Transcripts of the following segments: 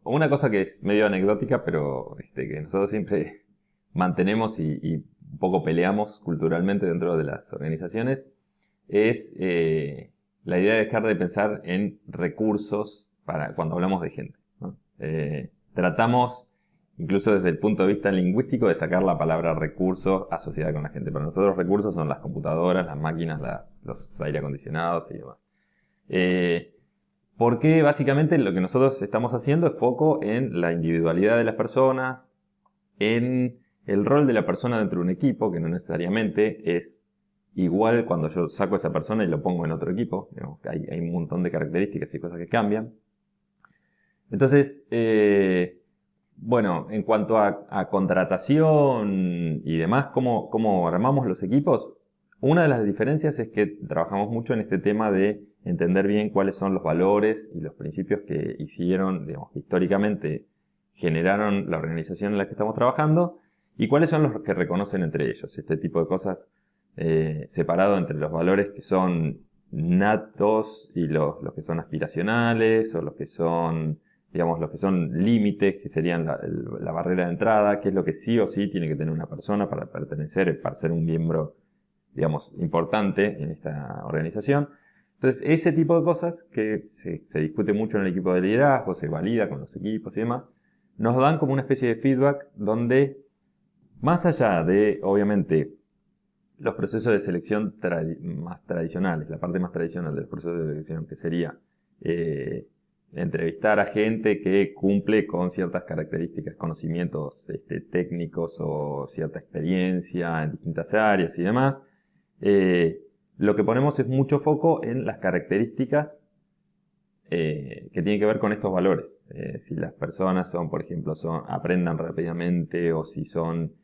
una cosa que es medio anecdótica, pero que nosotros siempre mantenemos y un poco peleamos culturalmente dentro de las organizaciones, es la idea de dejar de pensar en recursos para cuando hablamos de gente, ¿no? Tratamos, incluso desde el punto de vista lingüístico, de sacar la palabra recurso asociada con la gente. Para nosotros recursos son las computadoras, las máquinas, los aire acondicionados y demás. Porque básicamente lo que nosotros estamos haciendo es foco en la individualidad de las personas, en el rol de la persona dentro de un equipo, que no necesariamente es igual cuando yo saco a esa persona y lo pongo en otro equipo. Digamos, hay un montón de características y cosas que cambian. Entonces, bueno, en cuanto a contratación y demás, cómo armamos los equipos, una de las diferencias es que trabajamos mucho en este tema de entender bien cuáles son los valores y los principios que hicieron, digamos, que históricamente generaron la organización en la que estamos trabajando y cuáles son los que reconocen entre ellos. Este tipo de cosas separado entre los valores que son natos y los que son aspiracionales o los que son, digamos, los que son límites, que serían la barrera de entrada, que es lo que sí o sí tiene que tener una persona para pertenecer, para ser un miembro, digamos, importante en esta organización. Entonces, ese tipo de cosas que se discute mucho en el equipo de liderazgo, se valida con los equipos y demás, nos dan como una especie de feedback donde, más allá de, obviamente, los procesos de selección más tradicionales, la parte más tradicional del proceso de selección, que sería entrevistar a gente que cumple con ciertas características, conocimientos técnicos o cierta experiencia en distintas áreas y demás, lo que ponemos es mucho foco en las características que tienen que ver con estos valores. Si las personas son, por ejemplo, aprendan rápidamente o si son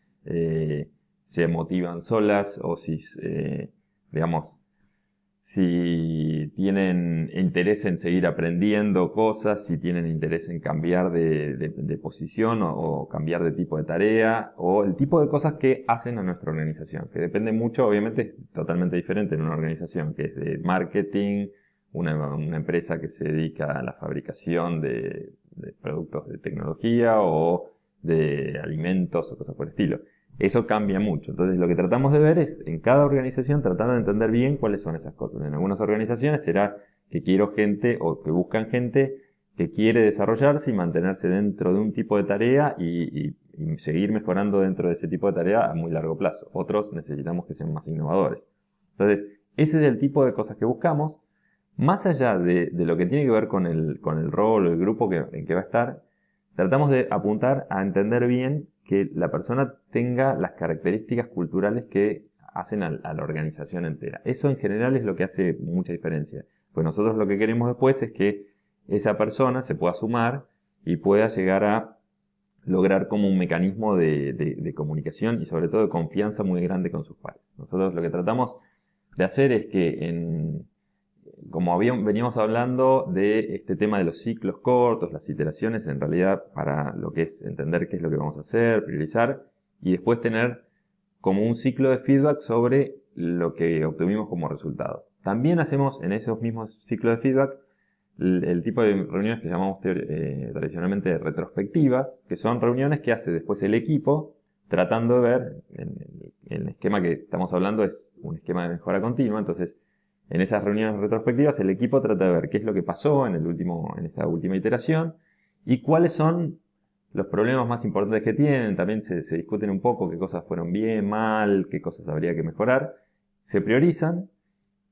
se motivan solas o si, digamos, si tienen interés en seguir aprendiendo cosas, si tienen interés en cambiar de posición o cambiar de tipo de tarea o el tipo de cosas que hacen a nuestra organización, que depende mucho, obviamente es totalmente diferente en una organización que es de marketing, una empresa que se dedica a la fabricación de productos de tecnología o de alimentos o cosas por el estilo. Eso cambia mucho. Entonces lo que tratamos de ver es, en cada organización, tratar de entender bien cuáles son esas cosas. En algunas organizaciones será que quiero gente o que buscan gente que quiere desarrollarse y mantenerse dentro de un tipo de tarea y seguir mejorando dentro de ese tipo de tarea a muy largo plazo. Otros necesitamos que sean más innovadores. Entonces, ese es el tipo de cosas que buscamos. Más allá de lo que tiene que ver con el rol o el grupo en que va a estar, tratamos de apuntar a entender bien que la persona tenga las características culturales que hacen a la organización entera. Eso en general es lo que hace mucha diferencia. Pues nosotros lo que queremos después es que esa persona se pueda sumar y pueda llegar a lograr como un mecanismo de comunicación y sobre todo de confianza muy grande con sus pares. Nosotros lo que tratamos de hacer es que como veníamos hablando de este tema de los ciclos cortos, las iteraciones, en realidad para lo que es entender qué es lo que vamos a hacer, priorizar y después tener como un ciclo de feedback sobre lo que obtuvimos como resultado. También hacemos en esos mismos ciclos de feedback el tipo de reuniones que llamamos tradicionalmente retrospectivas, que son reuniones que hace después el equipo tratando de ver, el esquema que estamos hablando es un esquema de mejora continua, entonces en esas reuniones retrospectivas el equipo trata de ver qué es lo que pasó en esta última iteración y cuáles son los problemas más importantes que tienen. También se discuten un poco qué cosas fueron bien, mal, qué cosas habría que mejorar. Se priorizan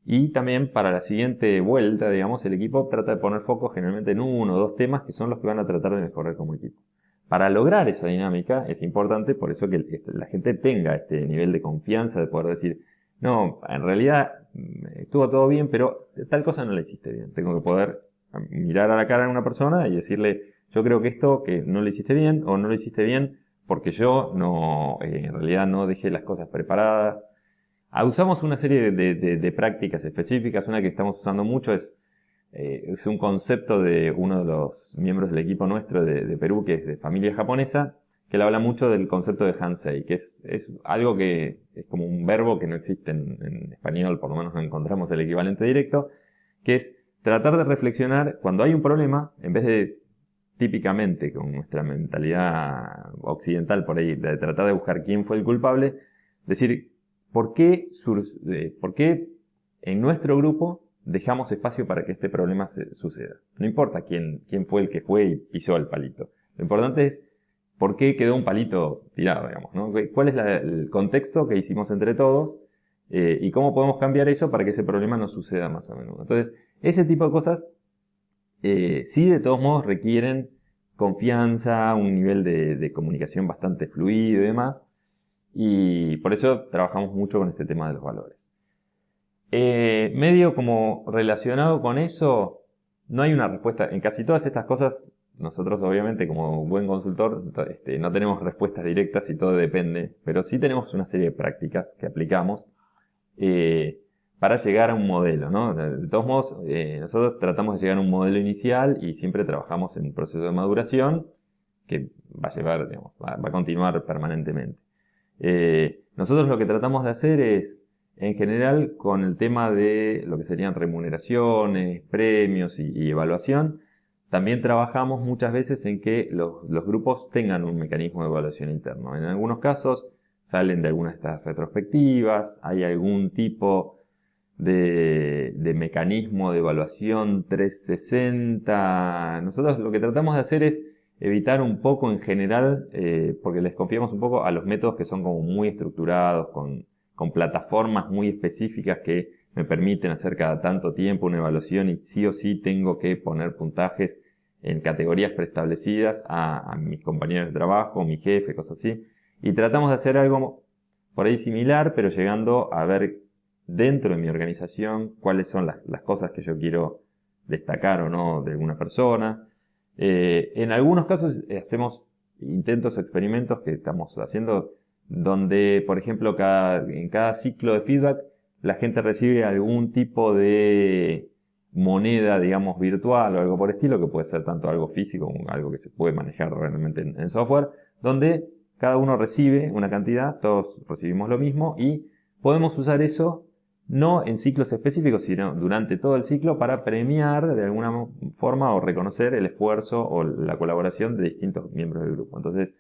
y también para la siguiente vuelta, digamos, el equipo trata de poner foco generalmente en uno o dos temas que son los que van a tratar de mejorar como equipo. Para lograr esa dinámica es importante, por eso que la gente tenga este nivel de confianza de poder decir, no, en realidad estuvo todo bien, pero tal cosa no la hiciste bien. Tengo que poder mirar a la cara a una persona y decirle, yo creo que esto que no lo hiciste bien o no lo hiciste bien porque yo no, en realidad no dejé las cosas preparadas. Usamos una serie de prácticas específicas. Una que estamos usando mucho es un concepto de uno de los miembros del equipo nuestro de Perú, que es de familia japonesa, que él habla mucho del concepto de Hansei, que es algo que es como un verbo que no existe en español, por lo menos no encontramos el equivalente directo, que es tratar de reflexionar cuando hay un problema, en vez de típicamente con nuestra mentalidad occidental por ahí, de tratar de buscar quién fue el culpable, decir, ¿por qué en nuestro grupo dejamos espacio para que este problema suceda? No importa quién fue el que fue y pisó el palito. Lo importante es por qué quedó un palito tirado, digamos, ¿no? ¿Cuál es el contexto que hicimos entre todos? Y cómo podemos cambiar eso para que ese problema no suceda más a menudo. Entonces, ese tipo de cosas sí de todos modos requieren confianza, un nivel de comunicación bastante fluido y demás. Y por eso trabajamos mucho con este tema de los valores. Medio como relacionado con eso, no hay una respuesta. En casi todas estas cosas, nosotros obviamente como buen consultor no tenemos respuestas directas y todo depende, pero sí tenemos una serie de prácticas que aplicamos para llegar a un modelo, ¿no? De todos modos, nosotros tratamos de llegar a un modelo inicial y siempre trabajamos en un proceso de maduración que va a llevar, digamos, va a continuar permanentemente. Nosotros lo que tratamos de hacer es, en general, con el tema de lo que serían remuneraciones, premios y evaluación, también trabajamos muchas veces en que los grupos tengan un mecanismo de evaluación interno. En algunos casos salen de algunas de estas retrospectivas, hay algún tipo de mecanismo de evaluación 360. Nosotros lo que tratamos de hacer es evitar un poco en general, porque les confiamos un poco a los métodos que son como muy estructurados, con plataformas muy específicas que me permiten hacer cada tanto tiempo una evaluación y sí o sí tengo que poner puntajes en categorías preestablecidas a mis compañeros de trabajo, mi jefe, cosas así. Y tratamos de hacer algo por ahí similar, pero llegando a ver dentro de mi organización cuáles son las cosas que yo quiero destacar o no de alguna persona. En algunos casos hacemos intentos o experimentos que estamos haciendo donde, por ejemplo, en cada ciclo de feedback la gente recibe algún tipo de moneda, digamos, virtual o algo por el estilo, que puede ser tanto algo físico como algo que se puede manejar realmente en software, donde cada uno recibe una cantidad, todos recibimos lo mismo y podemos usar eso no en ciclos específicos, sino durante todo el ciclo para premiar de alguna forma o reconocer el esfuerzo o la colaboración de distintos miembros del grupo. Entonces,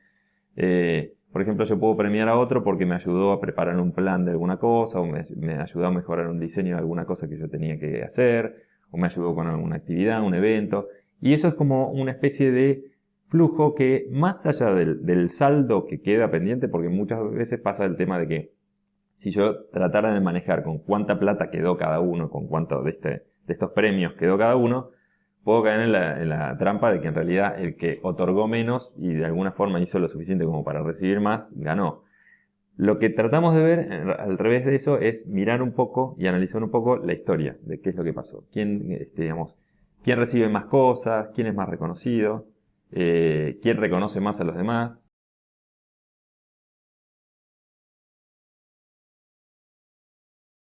por ejemplo, yo puedo premiar a otro porque me ayudó a preparar un plan de alguna cosa, o me ayudó a mejorar un diseño de alguna cosa que yo tenía que hacer, o me ayudó con alguna actividad, un evento. Y eso es como una especie de flujo que, más allá del saldo que queda pendiente, porque muchas veces pasa el tema de que si yo tratara de manejar con cuánta plata quedó cada uno, con cuánto de estos premios quedó cada uno, puedo caer en la trampa de que en realidad el que otorgó menos y de alguna forma hizo lo suficiente como para recibir más, ganó. Lo que tratamos de ver al revés de eso es mirar un poco y analizar un poco la historia de qué es lo que pasó. ¿Quién recibe más cosas? ¿Quién es más reconocido? ¿Quién reconoce más a los demás?